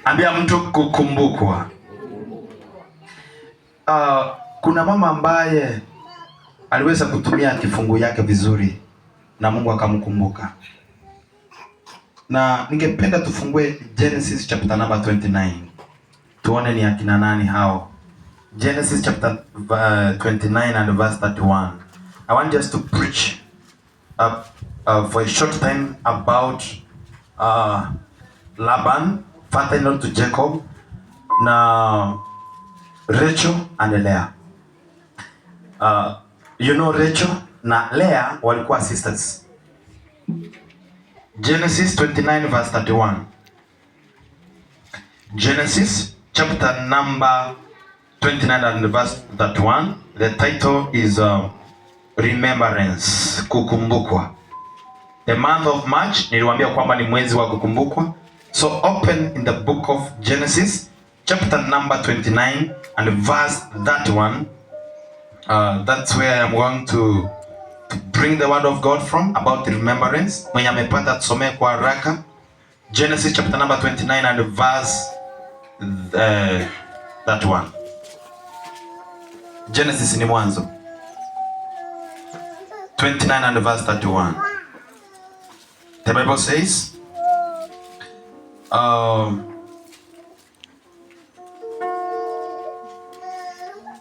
Ambia mtu kukumbukwa. Kuna mama ambaye aliweza kutumia kifungu yake vizuri na Mungu akamkumbuka. Na ningependa tufungue Genesis chapter number 29. Tuone ni akina nani hao. Genesis chapter 29 and verse 31. I want just to preach for a short time about Laban, father-in-law to Jacob, na Rachel and Leah. You know Rachel na Leah walikuwa sisters. Genesis 29 verse 31. Genesis chapter number 29 and verse 31. The title is Remembrance, kukumbukwa. The month of March, niliwaambia kwamba ni mwezi wa kukumbukwa. So open in the book of Genesis chapter number 29 and verse 31. That's where I'm going to bring the word of God from about the remembrance. Mwenye amepata tusomee kwa haraka. Genesis chapter number 29 and verse 31. Genesis ni mwanzo 29 and verse 31. The Bible says,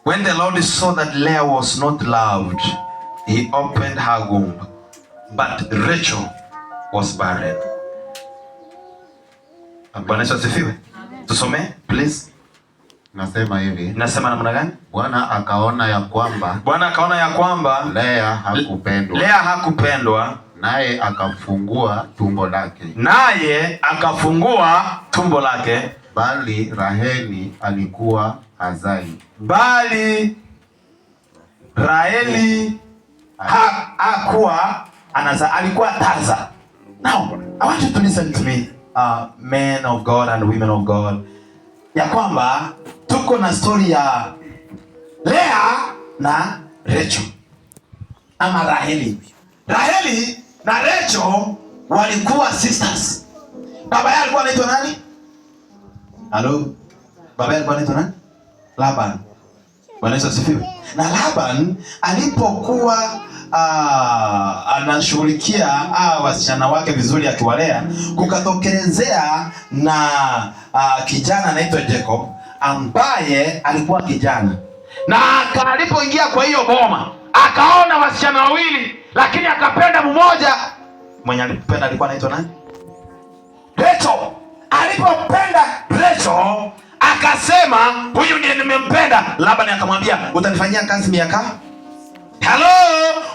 when the Lord saw that Leah was not loved, he opened her womb, but Rachel was barren. Bwana Yesu asifiwe. Tusome please. Nasema hivi. Nasema namna gani? Bwana akaona ya kwamba Leah hakupendwa, naye akafungua tumbo lake. Bali Raheli alikuwa hazai. Alikuwa taza. Now, I want you to listen to me, men of God and women of God. Ya kwamba tuko na story ya Leah na Rachel ama Raheli. Raheli na Rachel walikuwa sisters. Baba yake alikuwa anaitwa nani? Hello? Baba yake alikuwa anaitwa nani? Laban. Bwana Yesu asifiwe. Na Laban alipokuwa anashughulikia wasichana wake vizuri akiwalea, kukatokelezea na kijana anaitwa Jacob ambaye alikuwa kijana. Na alipoingia kwa hiyo boma, akaona wasichana wawili, lakini akapenda mmoja. Mwenye alipenda alikuwa anaitwa nani? Rachel. Alipopenda Rachel, akasema huyu ndiye nimempenda. Laban akamwambia, utanifanyia kazi miaka? Hello,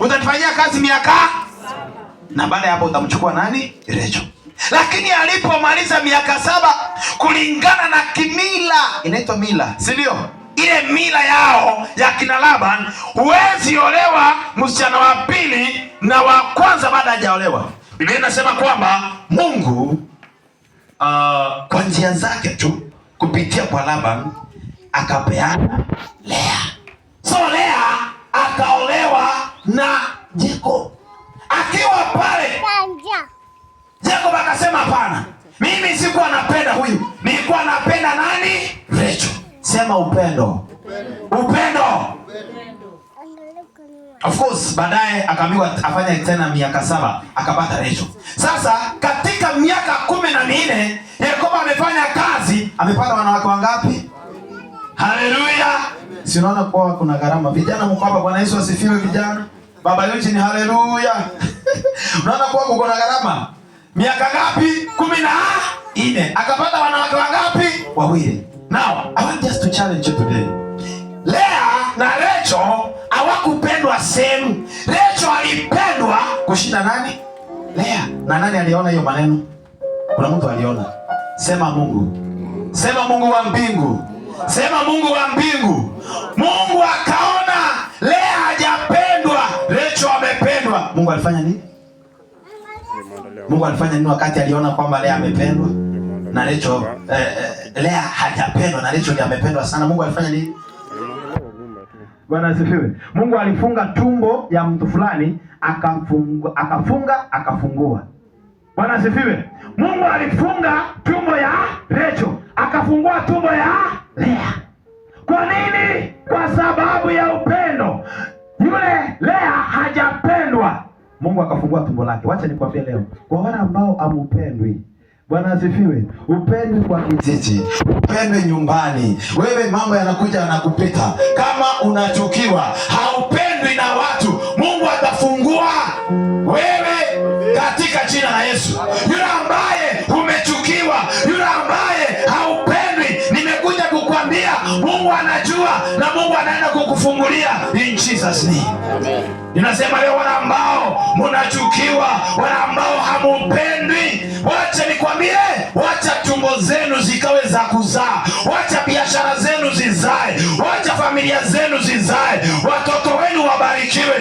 utanifanyia kazi miaka? Na baada ya hapo utamchukua nani? Rachel. Lakini alipomaliza miaka 7, kulingana na kimila, inaitwa mila, si ndio? Ile mila yao ya kina Laban, huwezi olewa msichana wa pili na wa kwanza baada hajaolewa. Biblia inasema kwamba Mungu kwa njia zake tu kupitia kwa Laban akapeana Leah. So Leah akaolewa na Jacob. Akiwa pale, Jacob akasema hapana, mimi sikuwa napenda huyu, nilikuwa napenda nani? Rachel. Sema upendo. Upendo. Of course, baadaye akaambiwa afanye tena miaka 7, akapata Rachel. Sasa katika miaka 14 Jacob amefanya kazi, amepata wanawake wangapi? Haleluya. Si unaona kwa kuna gharama. Vijana mko hapa, Bwana Yesu asifiwe vijana. Baba yetu ni haleluya. Unaona kwa kuna gharama. Miaka ngapi? 14. Akapata wanawake wangapi? Wawili. Now, I want just to challenge you today. Leah na Rachel hawakupendwa same. Rachel alipendwa kushinda nani? Leah. Na nani aliona hiyo maneno? Kuna mtu aliona. Sema Mungu. Sema Mungu wa mbingu. Sema Mungu wa mbingu. Mungu akaona Leah hajapendwa, Rachel amependwa. Mungu alifanya nini? Mungu alifanya nini wakati aliona kwamba Leah amependwa na Rachel Leah hajapendwa na Rachel amependwa sana? Mungu alifanya nini? Bwana asifiwe. Mungu alifunga tumbo ya mtu fulani, akafungua. Bwana asifiwe. Mungu alifunga tumbo ya Rachel, akafungua tumbo ya Lea. Kwa nini? Kwa sababu ya upendo. Yule Lea hajapendwa, Mungu akafungua tumbo lake. Wacha nikwambie leo, kwa wale ambao hamupendwi, Bwana asifiwe, upendwe kwa kijiji, upendwe nyumbani. Wewe mambo yanakuja yanakupita, kama unachukiwa, haupendwi na watu, Mungu atafungua wewe katika jina la Yesu. Yule ambaye umechukiwa, yule ambaye haupendwi, nimekuja kukwambia Mungu anajua na Mungu anaenda kukufungulia in Jesus name. Amen. Ninasema leo, wale ambao mnachukiwa, wale ambao hamupendwi, wacha nikwambie, wacha tumbo zenu zikawe za kuzaa, wacha biashara zenu zizae, wacha familia zenu zizae, watoto wenu wabarikiwe.